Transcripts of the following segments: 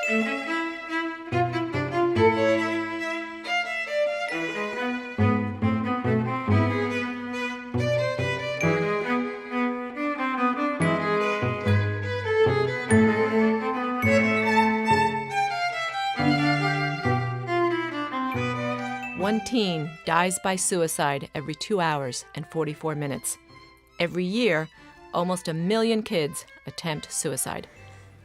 One teen dies by suicide every 2 hours and 44 minutes. Every year, almost 1 million kids attempt suicide.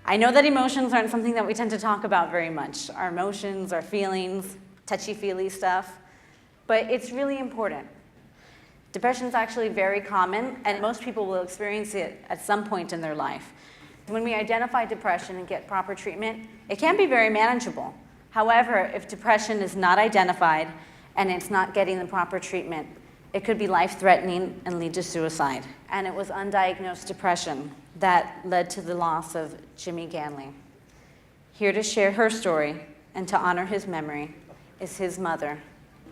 I know that emotions aren't something that we tend to talk about very much. Our emotions, our feelings, touchy-feely stuff, but it's really important. Depression is actually very common, and most people will experience it at some point in their life. When we identify depression and get proper treatment, it can be very manageable. However, if depression is not identified and it's not getting the proper treatment, it could be life-threatening and lead to suicide. And it was undiagnosed depression that led to the loss of Jimmy Ganley. Here to share her story and to honor his memory is his mother,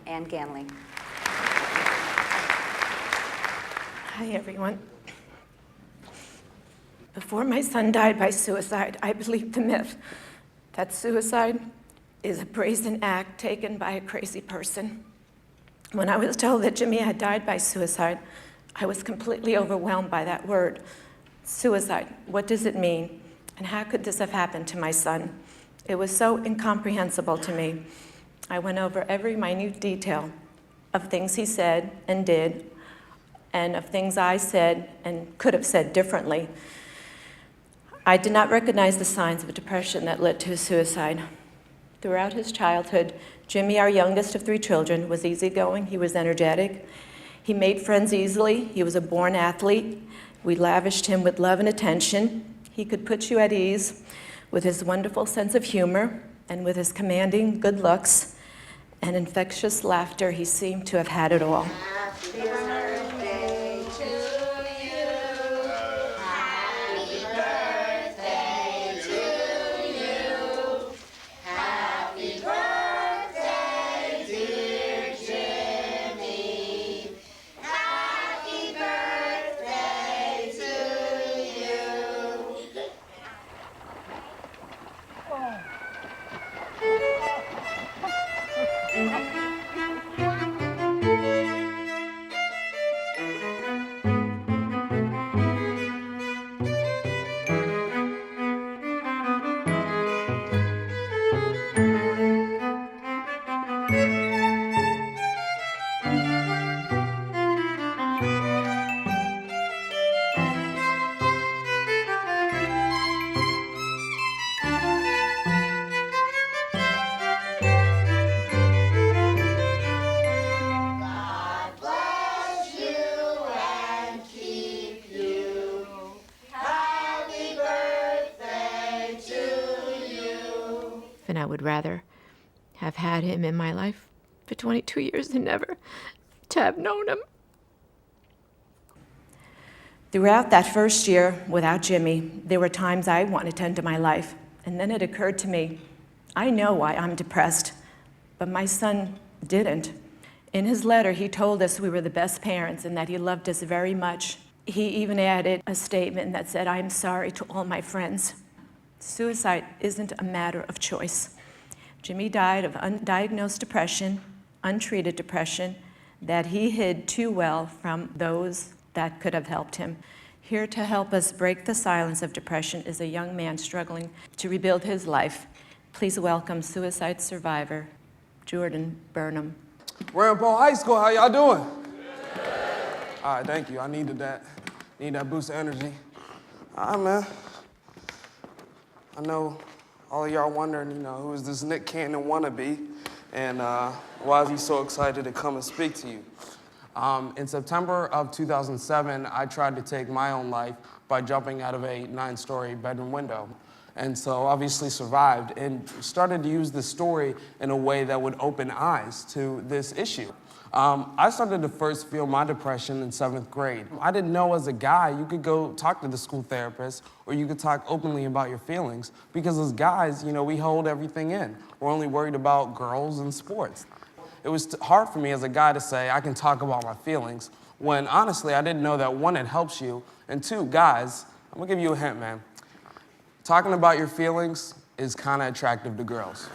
Ann Ganley. Hi, everyone. Before my son died by suicide, I believed the myth that suicide is a brazen act taken by a crazy person. When I was told that Jimmy had died by suicide, I was completely overwhelmed by that word. Suicide, what does it mean? And how could this have happened to my son? It was so incomprehensible to me. I went over every minute detail of things he said and did, and of things I said and could have said differently. I did not recognize the signs of depression that led to his suicide. Throughout his childhood, Jimmy, our youngest of 3 children, was easygoing. He was energetic. He made friends easily. He was a born athlete. We lavished him with love and attention. He could put you at ease with his wonderful sense of humor and with his commanding good looks and infectious laughter. He seemed to have had it all. Happy birthday to you. Happy birthday to you. Happy birthday, dear Jimmy. Happy birthday to you. God bless you and keep you. Happy birthday to you. And I would rather have had him in my life for 22 years than never to have known him. Throughout that first year without Jimmy, there were times I wanted to end my life. And then it occurred to me, I know why I'm depressed, but my son didn't. In his letter, he told us we were the best parents and that he loved us very much. He even added a statement that said, "I'm sorry to all my friends." Suicide isn't a matter of choice. Jimmy died of undiagnosed depression, untreated depression, that he hid too well from those that could have helped him. Here to help us break the silence of depression is a young man struggling to rebuild his life. Please welcome suicide survivor, Jordan Burnham. Rampart High School, how y'all doing? All right, thank you. I needed that. Need that boost of energy. All right, man. I know all of y'all wondering, who is this Nick Cannon wannabe, and why is he so excited to come and speak to you? In September of 2007, I tried to take my own life by jumping out of a 9-story bedroom window. And so obviously survived and started to use this story in a way that would open eyes to this issue. I started to first feel my depression in 7th grade. I didn't know as a guy you could go talk to the school therapist or you could talk openly about your feelings because as guys, we hold everything in. We're only worried about girls and sports. It was hard for me as a guy to say I can talk about my feelings when honestly I didn't know that 1, it helps you, and 2, guys, I'm gonna give you a hint, man. Talking about your feelings is kind of attractive to girls.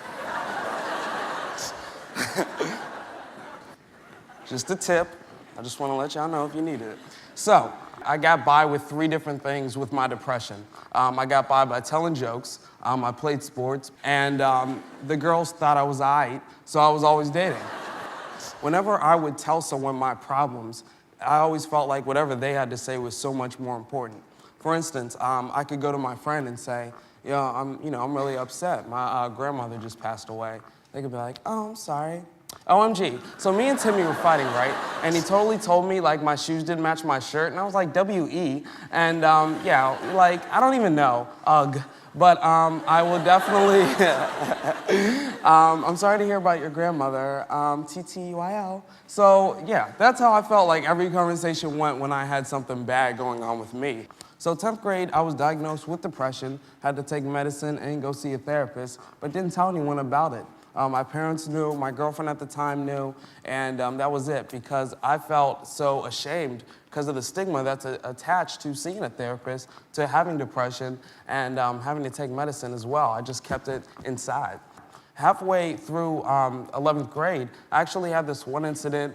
Just a tip. I just want to let y'all know if you needed it. So, I got by with 3 different things with my depression. I got by telling jokes, I played sports, and the girls thought I was aight, so I was always dating. Whenever I would tell someone my problems, I always felt like whatever they had to say was so much more important. For instance, I could go to my friend and say, I'm really upset. My grandmother just passed away. They could be like, oh, I'm sorry. OMG. So me and Timmy were fighting, right? And he totally told me, like, my shoes didn't match my shirt. And I was like, W-E. And, I don't even know. Ugh. But I will definitely... I'm sorry to hear about your grandmother. TTYL. So, yeah, that's how I felt like every conversation went when I had something bad going on with me. So 10th grade, I was diagnosed with depression, had to take medicine and go see a therapist, but didn't tell anyone about it. My parents knew, my girlfriend at the time knew, and that was it, because I felt so ashamed because of the stigma that's attached to seeing a therapist, to having depression, and having to take medicine as well. I just kept it inside. Halfway through 11th grade, I actually had this one incident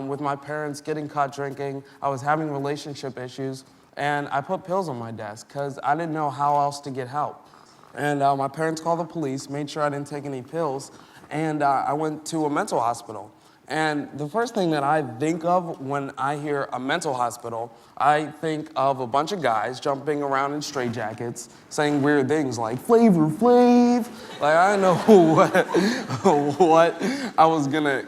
with my parents getting caught drinking. I was having relationship issues, and I put pills on my desk because I didn't know how else to get help. And my parents called the police, made sure I didn't take any pills, and I went to a mental hospital. And the first thing that I think of when I hear a mental hospital, I think of a bunch of guys jumping around in straitjackets, saying weird things like Flavor Flav. Like, I didn't know what I was gonna,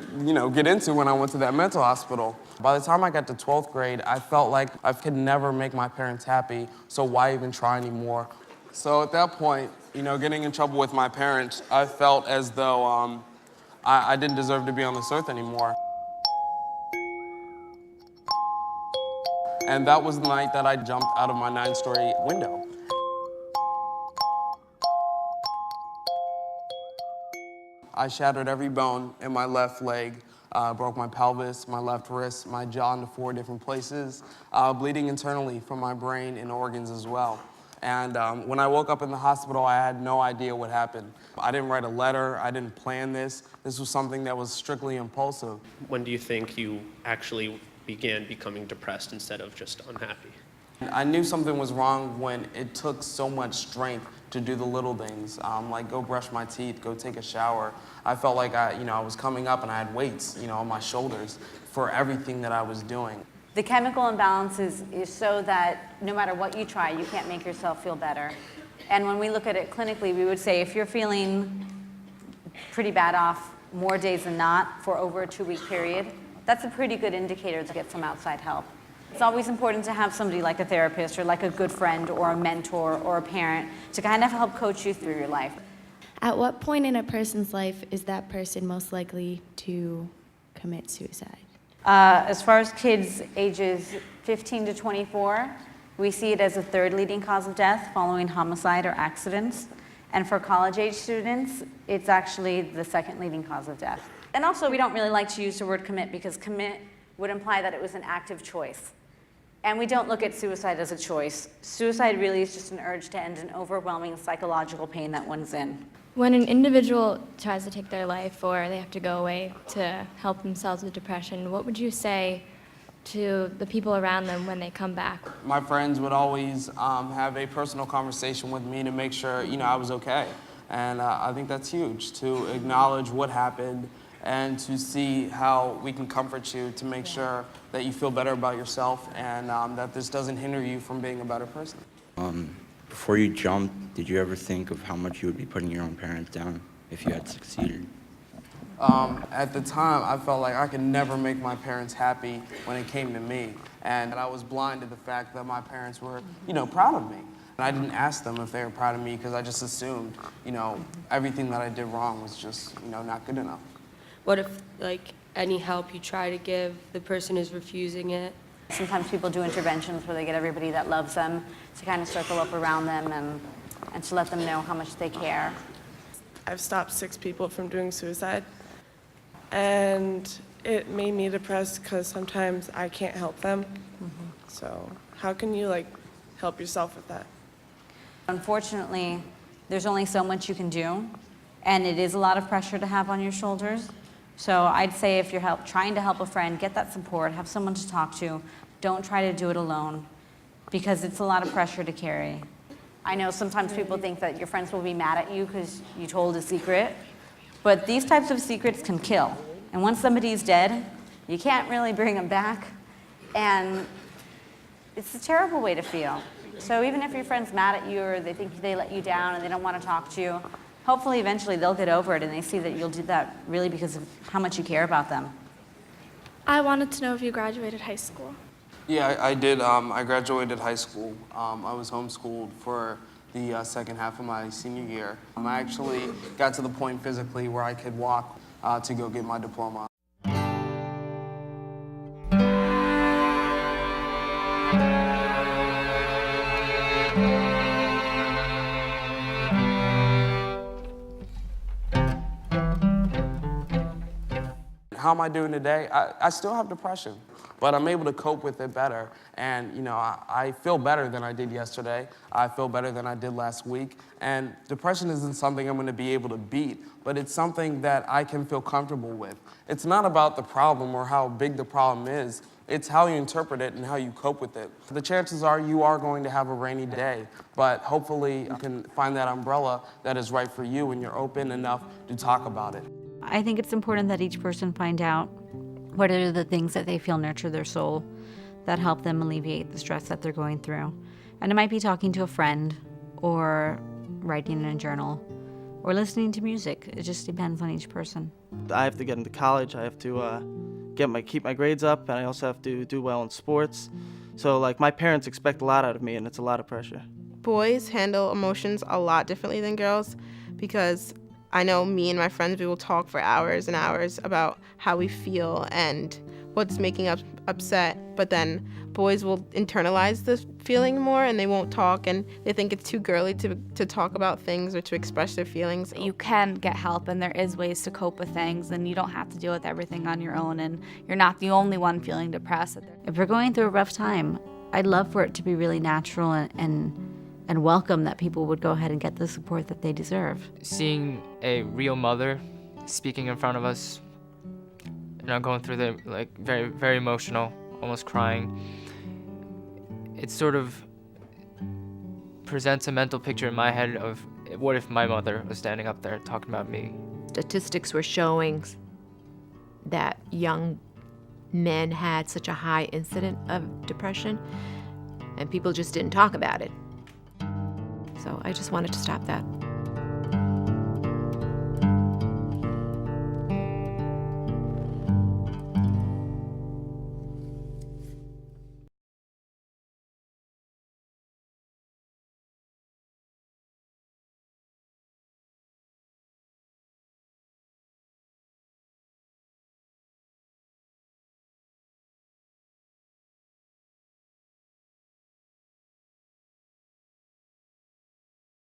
get into when I went to that mental hospital. By the time I got to 12th grade, I felt like I could never make my parents happy, so why even try anymore? So at that point, getting in trouble with my parents, I felt as though I didn't deserve to be on this earth anymore. And that was the night that I jumped out of my 9-story window. I shattered every bone in my left leg, broke my pelvis, my left wrist, my jaw into 4 different places, bleeding internally from my brain and organs as well. And when I woke up in the hospital, I had no idea what happened. I didn't write a letter, I didn't plan this. This was something that was strictly impulsive. When do you think you actually began becoming depressed instead of just unhappy? I knew something was wrong when it took so much strength to do the little things, like go brush my teeth, go take a shower. I felt like I was coming up and I had weights, on my shoulders for everything that I was doing. The chemical imbalance is so that no matter what you try, you can't make yourself feel better. And when we look at it clinically, we would say if you're feeling pretty bad off more days than not for over a 2-week period, that's a pretty good indicator to get some outside help. It's always important to have somebody like a therapist or like a good friend or a mentor or a parent to kind of help coach you through your life. At what point in a person's life is that person most likely to commit suicide? As far as kids ages 15 to 24, we see it as a 3rd leading cause of death following homicide or accidents. And for college-age students, it's actually the 2nd leading cause of death. And also, we don't really like to use the word commit because commit would imply that it was an active choice. And we don't look at suicide as a choice. Suicide really is just an urge to end an overwhelming psychological pain that one's in. When an individual tries to take their life or they have to go away to help themselves with depression, what would you say to the people around them when they come back? My friends would always have a personal conversation with me to make sure, I was okay. And I think that's huge, to acknowledge what happened and to see how we can comfort you to make sure that you feel better about yourself and that this doesn't hinder you from being a better person. Before you jumped, did you ever think of how much you would be putting your own parents down if you had succeeded? At the time, I felt like I could never make my parents happy when it came to me. And I was blind to the fact that my parents were, proud of me. And I didn't ask them if they were proud of me because I just assumed, everything that I did wrong was just, not good enough. What if, any help you try to give, the person is refusing it? Sometimes people do interventions where they get everybody that loves them to kind of circle up around them and to let them know how much they care. I've stopped 6 people from doing suicide, and it made me depressed because sometimes I can't help them. So how can you help yourself with that? Unfortunately, there's only so much you can do, and it is a lot of pressure to have on your shoulders. So I'd say if you're trying to help a friend, get that support, have someone to talk to. Don't try to do it alone, because it's a lot of pressure to carry. I know sometimes people think that your friends will be mad at you because you told a secret, but these types of secrets can kill. And once somebody's dead, you can't really bring them back, and it's a terrible way to feel. So even if your friend's mad at you or they think they let you down and they don't want to talk to you, hopefully eventually they'll get over it and they see that you'll do that really because of how much you care about them. I wanted to know if you graduated high school. Yeah, I did. I graduated high school. I was homeschooled for the second half of my senior year. I actually got to the point physically where I could walk to go get my diploma. How am I doing today? I still have depression, but I'm able to cope with it better. And, you know, I feel better than I did yesterday. I feel better than I did last week. And depression isn't something I'm going to be able to beat, but it's something that I can feel comfortable with. It's not about the problem or how big the problem is. It's how you interpret it and how you cope with it. The chances are you are going to have a rainy day, but hopefully you can find that umbrella that is right for you and you're open enough to talk about it. I think it's important that each person find out what are the things that they feel nurture their soul, that help them alleviate the stress that they're going through. And it might be talking to a friend, or writing in a journal, or listening to music. It just depends on each person. I have to get into college. I have to keep my grades up, and I also have to do well in sports. So, like, my parents expect a lot out of me, and it's a lot of pressure. Boys handle emotions a lot differently than girls, because I know me and my friends, we will talk for hours and hours about how we feel and what's making us upset, but then boys will internalize the feeling more and they won't talk, and they think it's too girly to talk about things or to express their feelings. You can get help, and there is ways to cope with things, and you don't have to deal with everything on your own, and you're not the only one feeling depressed. If you're going through a rough time, I'd love for it to be really natural and welcome, that people would go ahead and get the support that they deserve. Seeing a real mother speaking in front of us, going through the, very, very emotional, almost crying, it sort of presents a mental picture in my head of what if my mother was standing up there talking about me. Statistics were showing that young men had such a high incidence of depression, and people just didn't talk about it. So I just wanted to stop that.